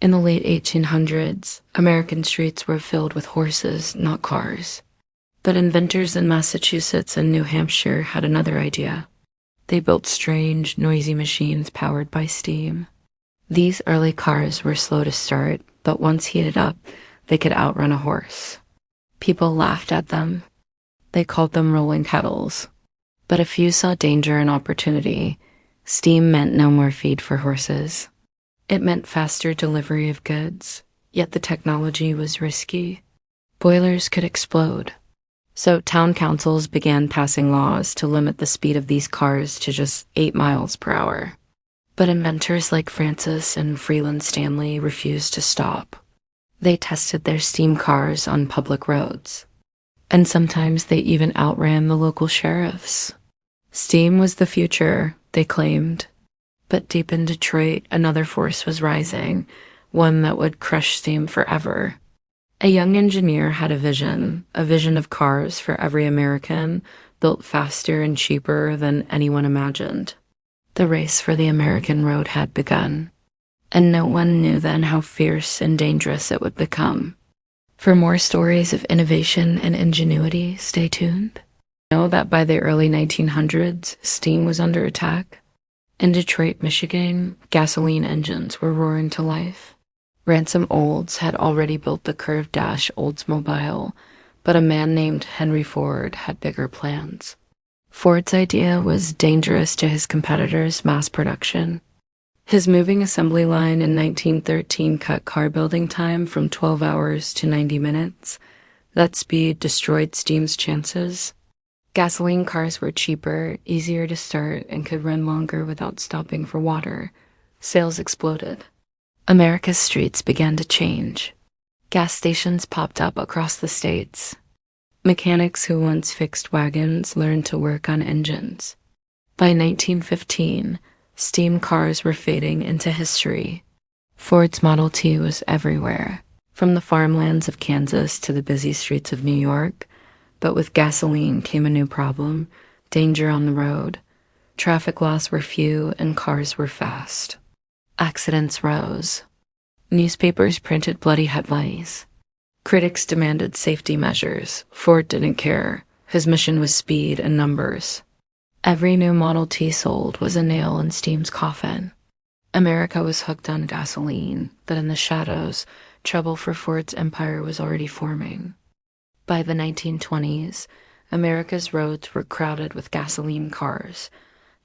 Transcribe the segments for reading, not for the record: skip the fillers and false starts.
In the late 1800s, American streets were filled with horses, not cars. But inventors in Massachusetts and New Hampshire had another idea. They built strange, noisy machines powered by steam. These early cars were slow to start, but once heated up, they could outrun a horse. People laughed at them. They called them rolling kettles. But a few saw danger and opportunity. Steam meant no more feed for horses. It meant faster delivery of goods, yet the technology was risky. Boilers could explode. So town councils began passing laws to limit the speed of these cars to just 8 miles per hour. But inventors like Francis and Freeland Stanley refused to stop. They tested their steam cars on public roads. And sometimes they even outran the local sheriffs. Steam was the future, they claimed. But deep in Detroit, another force was rising, one that would crush steam forever. A young engineer had a vision of cars for every American, built faster and cheaper than anyone imagined. The race for the American road had begun, and no one knew then how fierce and dangerous it would become. For more stories of innovation and ingenuity, stay tuned. Know that by the early 1900s, steam was under attack. In Detroit, Michigan, gasoline engines were roaring to life. Ransom Olds had already built the curved dash Oldsmobile, but a man named Henry Ford had bigger plans. Ford's idea was dangerous to his competitors' mass production. His moving assembly line in 1913 cut car building time from 12 hours to 90 minutes. That speed destroyed steam's chances. Gasoline cars were cheaper, easier to start, and could run longer without stopping for water. Sales exploded. America's streets began to change. Gas stations popped up across the states. Mechanics who once fixed wagons learned to work on engines. By 1915, steam cars were fading into history. Ford's Model T was everywhere, from the farmlands of Kansas to the busy streets of New York. But with gasoline came a new problem: danger on the road. Traffic laws were few and cars were fast. Accidents rose. Newspapers printed bloody headlines. Critics demanded safety measures. Ford didn't care. His mission was speed and numbers. Every new Model T sold was a nail in steam's coffin. America was hooked on gasoline, but in the shadows, trouble for Ford's empire was already forming. By the 1920s, America's roads were crowded with gasoline cars.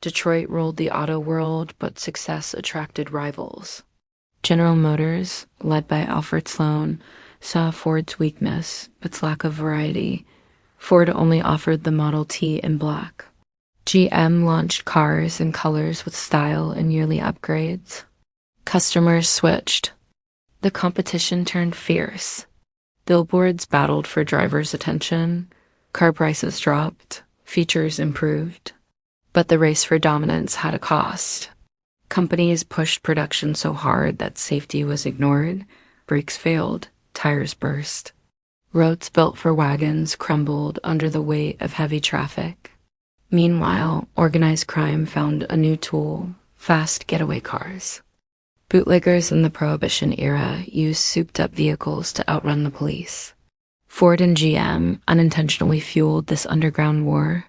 Detroit ruled the auto world, but success attracted rivals. General Motors, led by Alfred Sloan, saw Ford's weakness, its lack of variety. Ford only offered the Model T in black. GM launched cars in colors with style and yearly upgrades. Customers switched. The competition turned fierce. Billboards battled for drivers' attention. Car prices dropped. Features improved. But the race for dominance had a cost. Companies pushed production so hard that safety was ignored. Brakes failed. Tires burst. Roads built for wagons crumbled under the weight of heavy traffic. Meanwhile, organized crime found a new tool: fast getaway cars. Bootleggers in the Prohibition era used souped-up vehicles to outrun the police. Ford and GM unintentionally fueled this underground war.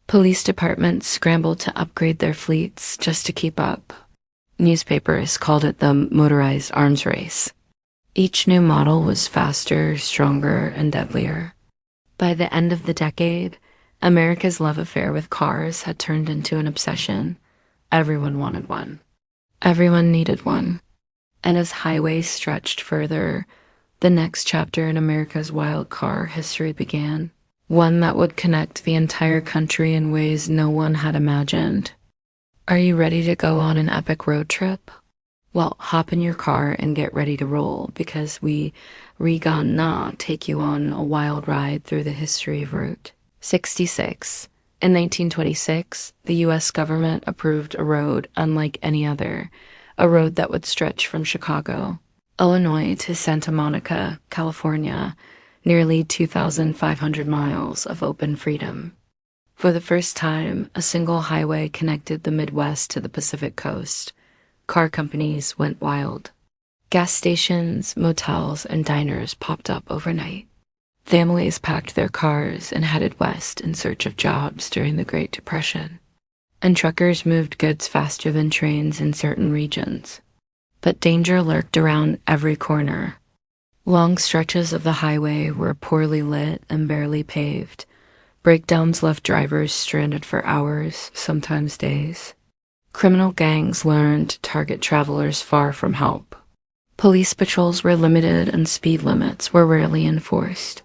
Police departments scrambled to upgrade their fleets just to keep up. Newspapers called it the motorized arms race. Each new model was faster, stronger, and deadlier. By the end of the decade, America's love affair with cars had turned into an obsession. Everyone wanted one. Everyone needed one. And as highways stretched further, the next chapter in America's wild car history began. One that would connect the entire country in ways no one had imagined. Are you ready to go on an epic road trip? Well, hop in your car and get ready to roll, because we gonna take you on a wild ride through the history of Route 66. In 1926, the U.S. government approved a road unlike any other, a road that would stretch from Chicago, Illinois to Santa Monica, California, nearly 2,500 miles of open freedom. For the first time, a single highway connected the Midwest to the Pacific coast. Car companies went wild. Gas stations, motels, and diners popped up overnight. Families packed their cars and headed west in search of jobs during the Great Depression. And truckers moved goods faster than trains in certain regions. But danger lurked around every corner. Long stretches of the highway were poorly lit and barely paved. Breakdowns left drivers stranded for hours, sometimes days. Criminal gangs learned to target travelers far from help. Police patrols were limited and speed limits were rarely enforced.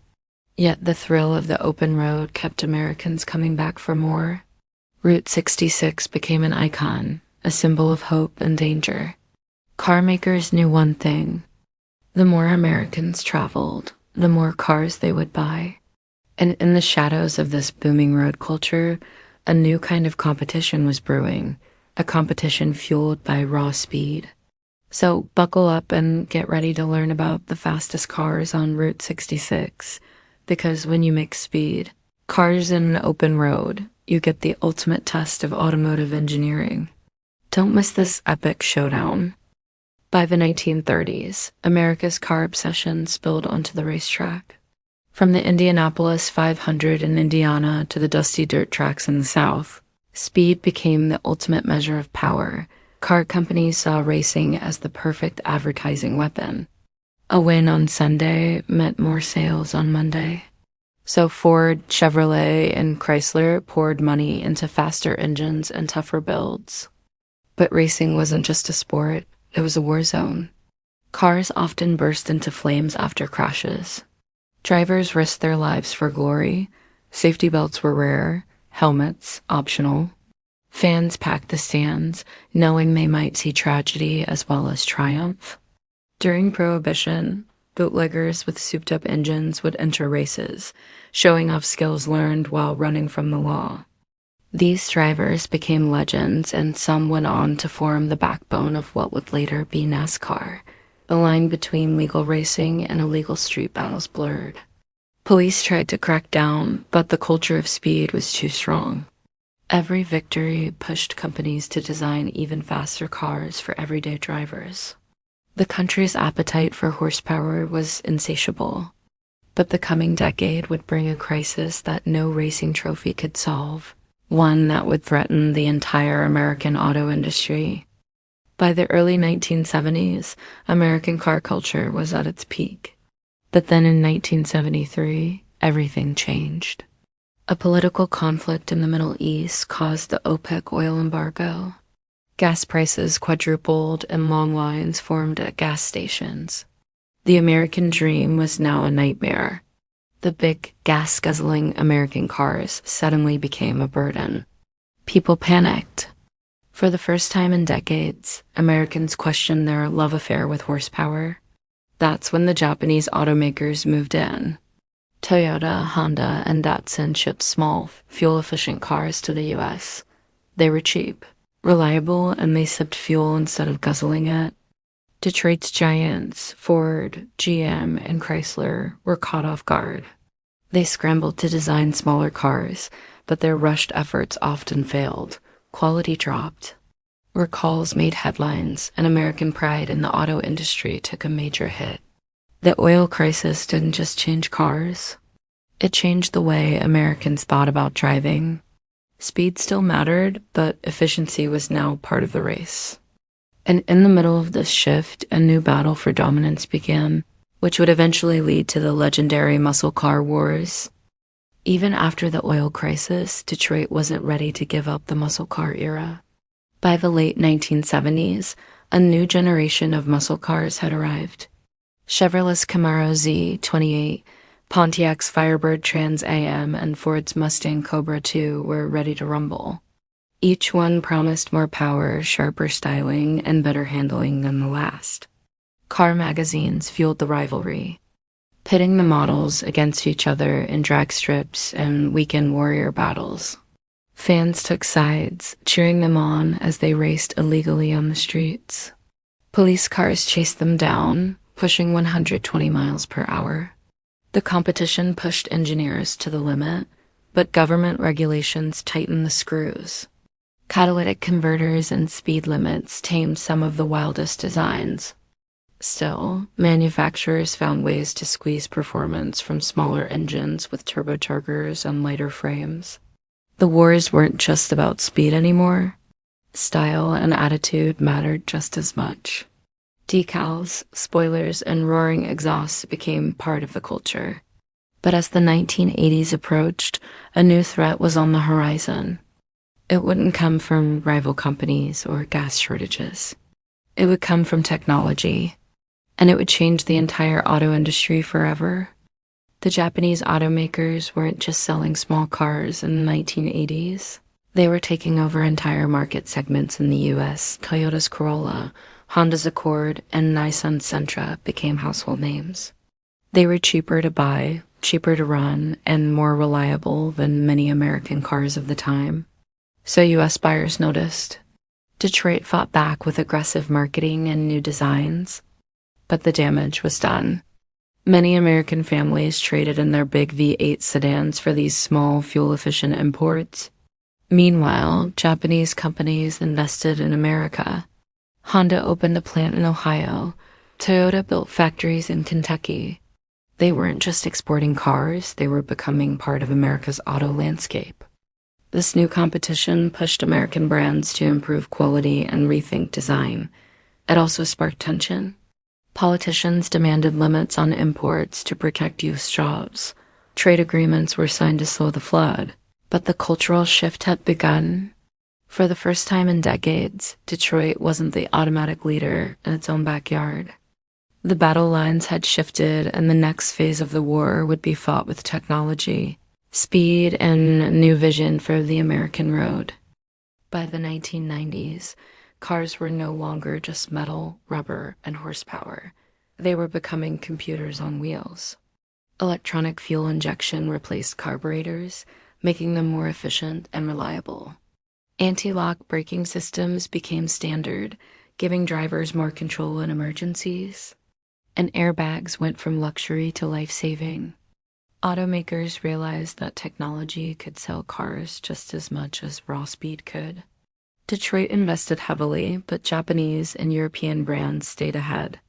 Yet the thrill of the open road kept Americans coming back for more. Route 66 became an icon, a symbol of hope and danger. Car makers knew one thing. The more Americans traveled, the more cars they would buy. And in the shadows of this booming road culture, a new kind of competition was brewing, a competition fueled by raw speed. So buckle up and get ready to learn about the fastest cars on Route 66, because when you mix speed, cars in an open road, you get the ultimate test of automotive engineering. Don't miss this epic showdown. By the 1930s, America's car obsession spilled onto the racetrack. From the Indianapolis 500 in Indiana to the dusty dirt tracks in the South, speed became the ultimate measure of power. Car companies saw racing as the perfect advertising weapon. A win on Sunday meant more sales on Monday. So Ford, Chevrolet, and Chrysler poured money into faster engines and tougher builds. But racing wasn't just a sport, it was a war zone. Cars often burst into flames after crashes. Drivers risked their lives for glory. Safety belts were rare, helmets optional. Fans packed the stands, knowing they might see tragedy as well as triumph. During Prohibition, bootleggers with souped-up engines would enter races, showing off skills learned while running from the law. These drivers became legends, and some went on to form the backbone of what would later be NASCAR. The line between legal racing and illegal street battles blurred. Police tried to crack down, but the culture of speed was too strong. Every victory pushed companies to design even faster cars for everyday drivers. The country's appetite for horsepower was insatiable, but the coming decade would bring a crisis that no racing trophy could solve, one that would threaten the entire American auto industry. By the early 1970s, American car culture was at its peak. But then in 1973, everything changed. A political conflict in the Middle East caused the OPEC oil embargo. Gas prices quadrupled and long lines formed at gas stations. The American dream was now a nightmare. The big, gas-guzzling American cars suddenly became a burden. People panicked. For the first time in decades, Americans questioned their love affair with horsepower. That's when the Japanese automakers moved in. Toyota, Honda, and Datsun shipped small, fuel-efficient cars to the U.S. They were cheap, reliable, and they sipped fuel instead of guzzling it. Detroit's giants, Ford, GM, and Chrysler, were caught off guard. They scrambled to design smaller cars, but their rushed efforts often failed. Quality dropped. Recalls made headlines, and American pride in the auto industry took a major hit. The oil crisis didn't just change cars. It changed the way Americans thought about driving. Speed still mattered, but efficiency was now part of the race. And in the middle of this shift, a new battle for dominance began, which would eventually lead to the legendary muscle car wars. Even after the oil crisis, Detroit wasn't ready to give up the muscle car era. By the late 1970s, a new generation of muscle cars had arrived. Chevrolet's Camaro Z28, Pontiac's Firebird Trans AM, and Ford's Mustang Cobra II were ready to rumble. Each one promised more power, sharper styling, and better handling than the last. Car magazines fueled the rivalry, pitting the models against each other in drag strips and weekend warrior battles. Fans took sides, cheering them on as they raced illegally on the streets. Police cars chased them down, pushing 120 miles per hour. The competition pushed engineers to the limit, but government regulations tightened the screws. Catalytic converters and speed limits tamed some of the wildest designs. Still, manufacturers found ways to squeeze performance from smaller engines with turbochargers and lighter frames. The wars weren't just about speed anymore. Style and attitude mattered just as much. Decals, spoilers, and roaring exhausts became part of the culture. But as the 1980s approached, a new threat was on the horizon. It wouldn't come from rival companies or gas shortages. It would come from technology, and it would change the entire auto industry forever. The Japanese automakers weren't just selling small cars in the 1980s. They were taking over entire market segments in the US. Toyota's Corolla, Honda's Accord, and Nissan's Sentra became household names. They were cheaper to buy, cheaper to run, and more reliable than many American cars of the time. So US buyers noticed. Detroit fought back with aggressive marketing and new designs, but the damage was done. Many American families traded in their big V8 sedans for these small, fuel-efficient imports. Meanwhile, Japanese companies invested in America. Honda opened a plant in Ohio. Toyota built factories in Kentucky. They weren't just exporting cars, they were becoming part of America's auto landscape. This new competition pushed American brands to improve quality and rethink design. It also sparked tension. Politicians demanded limits on imports to protect youth jobs. Trade agreements were signed to slow the flood. But the cultural shift had begun. For the first time in decades, Detroit wasn't the automatic leader in its own backyard. The battle lines had shifted, and the next phase of the war would be fought with technology, speed, and a new vision for the American road. By the 1990s, cars were no longer just metal, rubber, and horsepower. They were becoming computers on wheels. Electronic fuel injection replaced carburetors, making them more efficient and reliable. Anti-lock braking systems became standard, giving drivers more control in emergencies. And airbags went from luxury to life-saving. Automakers realized that technology could sell cars just as much as raw speed could. Detroit invested heavily, but Japanese and European brands stayed ahead.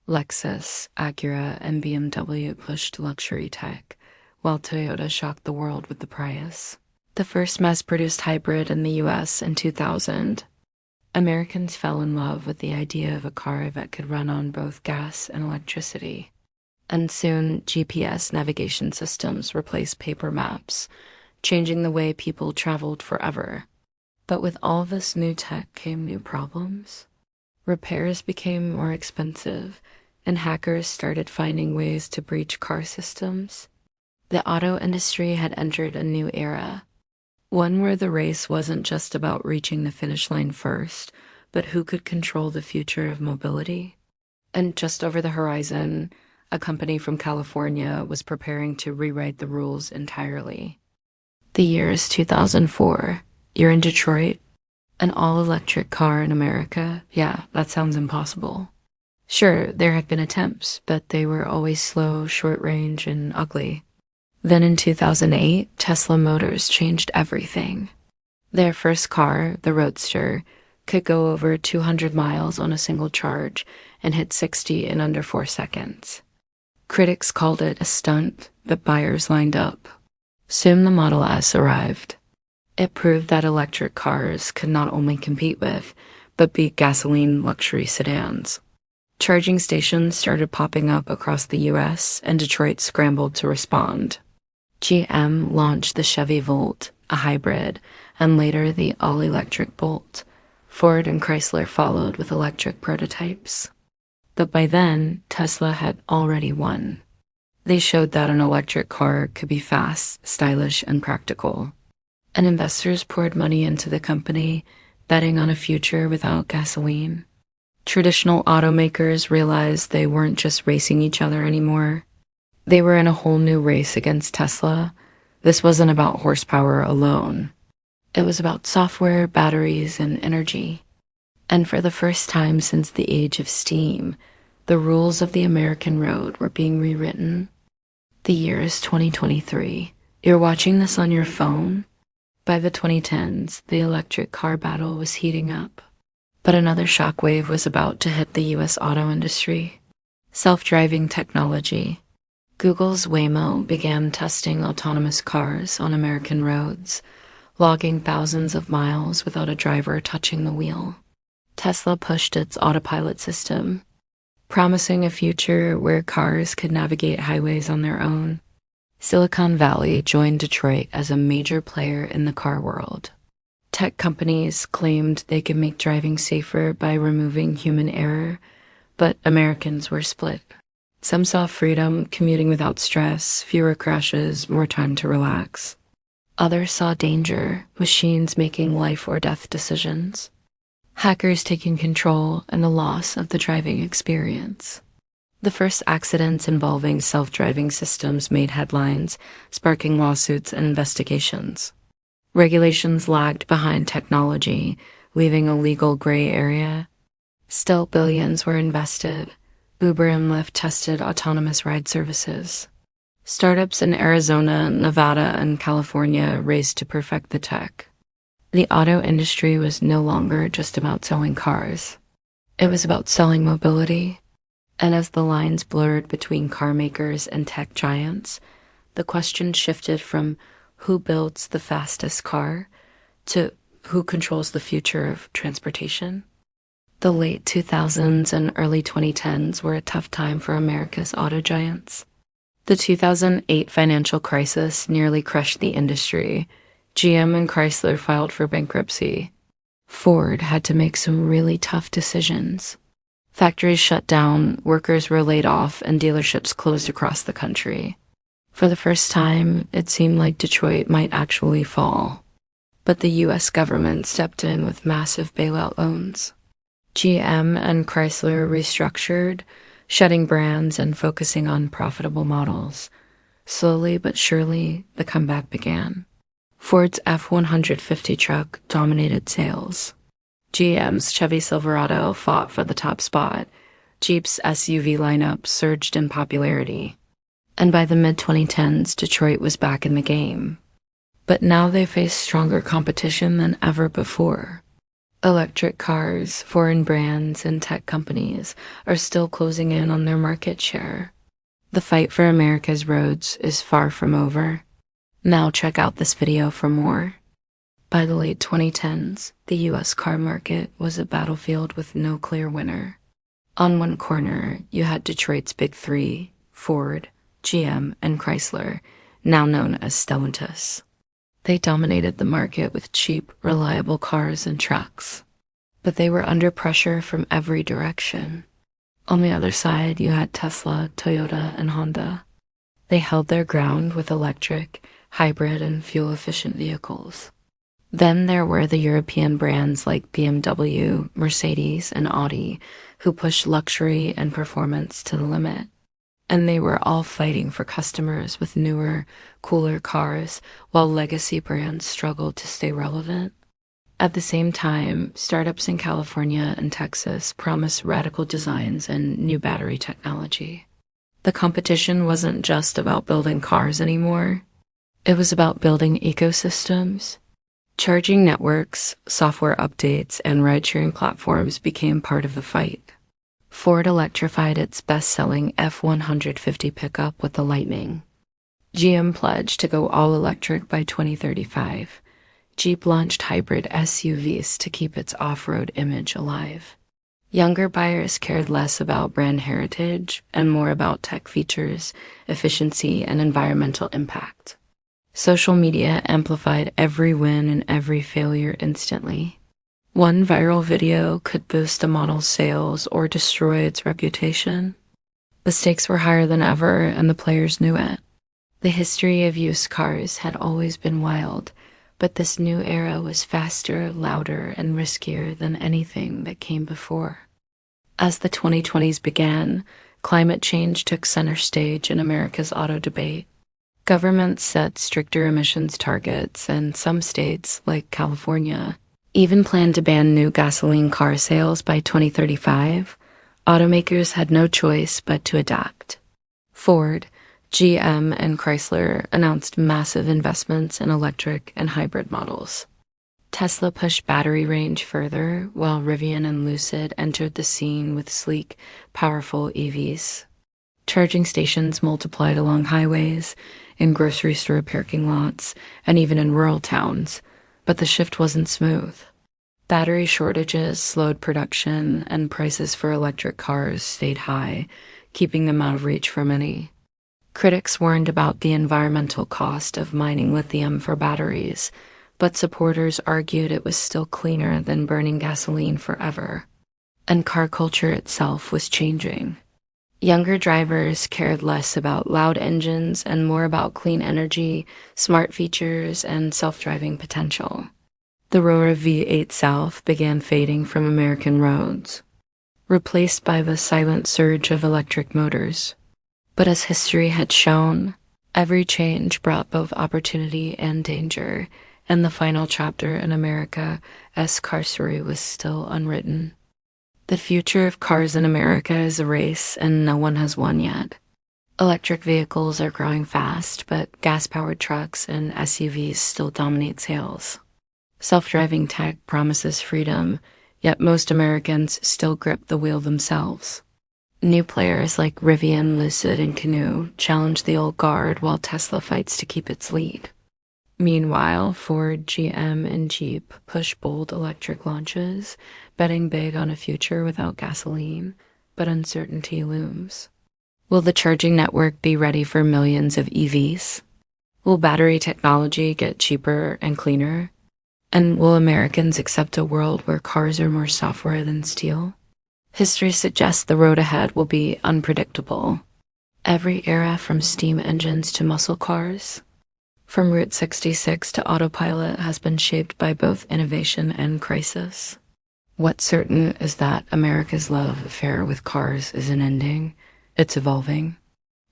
Lexus, Acura, and BMW pushed luxury tech, while Toyota shocked the world with the Prius. The first mass-produced hybrid in the US in 2000. Americans fell in love with the idea of a car that could run on both gas and electricity. And soon, GPS navigation systems replaced paper maps, changing the way people traveled forever. But with all this new tech came new problems. Repairs became more expensive, and hackers started finding ways to breach car systems. The auto industry had entered a new era, one where the race wasn't just about reaching the finish line first, but who could control the future of mobility. And just over the horizon, a company from California was preparing to rewrite the rules entirely. The year is 2004. You're in Detroit. An all-electric car in America? Yeah, that sounds impossible. Sure, there had been attempts, but they were always slow, short-range, and ugly. Then in 2008, Tesla Motors changed everything. Their first car, the Roadster, could go over 200 miles on a single charge and hit 60 in under 4 seconds. Critics called it a stunt, but buyers lined up. Soon the Model S arrived. It proved that electric cars could not only compete with, but beat gasoline luxury sedans. Charging stations started popping up across the US, and Detroit scrambled to respond. GM launched the Chevy Volt, a hybrid, and later the all-electric Bolt. Ford and Chrysler followed with electric prototypes. But by then, Tesla had already won. They showed that an electric car could be fast, stylish, and practical. And investors poured money into the company, betting on a future without gasoline. Traditional automakers realized they weren't just racing each other anymore. They were in a whole new race against Tesla. This wasn't about horsepower alone. It was about software, batteries, and energy. And for the first time since the age of steam, the rules of the American road were being rewritten. The year is 2023. You're watching this on your phone? By the 2010s, the electric car battle was heating up. But another shockwave was about to hit the US auto industry. Self-driving technology. Google's Waymo began testing autonomous cars on American roads, logging thousands of miles without a driver touching the wheel. Tesla pushed its autopilot system, promising a future where cars could navigate highways on their own. Silicon Valley joined Detroit as a major player in the car world. Tech companies claimed they could make driving safer by removing human error, but Americans were split. Some saw freedom, commuting without stress, fewer crashes, more time to relax. Others saw danger, machines making life or death decisions, hackers taking control, and the loss of the driving experience. The first accidents involving self-driving systems made headlines, sparking lawsuits and investigations. Regulations lagged behind technology, leaving a legal gray area. Still, billions were invested. Uber and Lyft tested autonomous ride services. Startups in Arizona, Nevada, and California raced to perfect the tech. The auto industry was no longer just about selling cars. It was about selling mobility. And as the lines blurred between car makers and tech giants, the question shifted from who builds the fastest car to who controls the future of transportation. The late 2000s and early 2010s were a tough time for America's auto giants. The 2008 financial crisis nearly crushed the industry. GM and Chrysler filed for bankruptcy. Ford had to make some really tough decisions. Factories shut down, workers were laid off, and dealerships closed across the country. For the first time, it seemed like Detroit might actually fall. But the US government stepped in with massive bailout loans. GM and Chrysler restructured, shedding brands and focusing on profitable models. Slowly but surely, the comeback began. Ford's F-150 truck dominated sales. GM's Chevy Silverado fought for the top spot. Jeep's SUV lineup surged in popularity. And by the mid-2010s, Detroit was back in the game. But now they face stronger competition than ever before. Electric cars, foreign brands, and tech companies are still closing in on their market share. The fight for America's roads is far from over. Now check out this video for more. By the late 2010s, the US car market was a battlefield with no clear winner. On one corner, you had Detroit's big three, Ford, GM, and Chrysler, now known as Stellantis. They dominated the market with cheap, reliable cars and trucks. But they were under pressure from every direction. On the other side, you had Tesla, Toyota, and Honda. They held their ground with electric, hybrid, and fuel-efficient vehicles. Then there were the European brands like BMW, Mercedes, and Audi, who pushed luxury and performance to the limit. And they were all fighting for customers with newer, cooler cars, while legacy brands struggled to stay relevant. At the same time, startups in California and Texas promised radical designs and new battery technology. The competition wasn't just about building cars anymore. It was about building ecosystems. Charging networks, software updates, and ride-sharing platforms became part of the fight. Ford electrified its best-selling F-150 pickup with the Lightning. GM pledged to go all-electric by 2035. Jeep launched hybrid SUVs to keep its off-road image alive. Younger buyers cared less about brand heritage and more about tech features, efficiency, and environmental impact. Social media amplified every win and every failure instantly. One viral video could boost a model's sales or destroy its reputation. The stakes were higher than ever, and the players knew it. The history of used cars had always been wild, but this new era was faster, louder, and riskier than anything that came before. As the 2020s began, climate change took center stage in America's auto debate. Governments set stricter emissions targets, and some states, like California, even planned to ban new gasoline car sales by 2035. Automakers had no choice but to adapt. Ford, GM, and Chrysler announced massive investments in electric and hybrid models. Tesla pushed battery range further, while Rivian and Lucid entered the scene with sleek, powerful EVs. Charging stations multiplied along highways, in grocery store parking lots, and even in rural towns, but the shift wasn't smooth. Battery shortages slowed production, and prices for electric cars stayed high, keeping them out of reach for many. Critics warned about the environmental cost of mining lithium for batteries, but supporters argued it was still cleaner than burning gasoline forever. And car culture itself was changing. Younger drivers cared less about loud engines and more about clean energy, smart features, and self-driving potential. The roar of V8 South began fading from American roads, replaced by the silent surge of electric motors. But as history had shown, every change brought both opportunity and danger, and the final chapter in America's car story was still unwritten. The future of cars in America is a race, and no one has won yet. Electric vehicles are growing fast, but gas-powered trucks and SUVs still dominate sales. Self-driving tech promises freedom, yet most Americans still grip the wheel themselves. New players like Rivian, Lucid, and Canoo challenge the old guard while Tesla fights to keep its lead. Meanwhile, Ford, GM, and Jeep push bold electric launches, betting big on a future without gasoline, but uncertainty looms. Will the charging network be ready for millions of EVs? Will battery technology get cheaper and cleaner? And will Americans accept a world where cars are more software than steel? History suggests the road ahead will be unpredictable. Every era from steam engines to muscle cars, from Route 66 to autopilot, has been shaped by both innovation and crisis. What's certain is that America's love affair with cars isn't ending, it's evolving.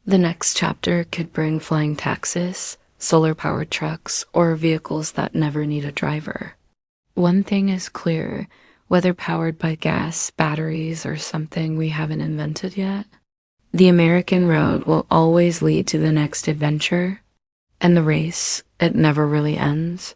The next chapter could bring flying taxis, solar-powered trucks, or vehicles that never need a driver. One thing is clear, whether powered by gas, batteries, or something we haven't invented yet, the American road will always lead to the next adventure, and the race, it never really ends.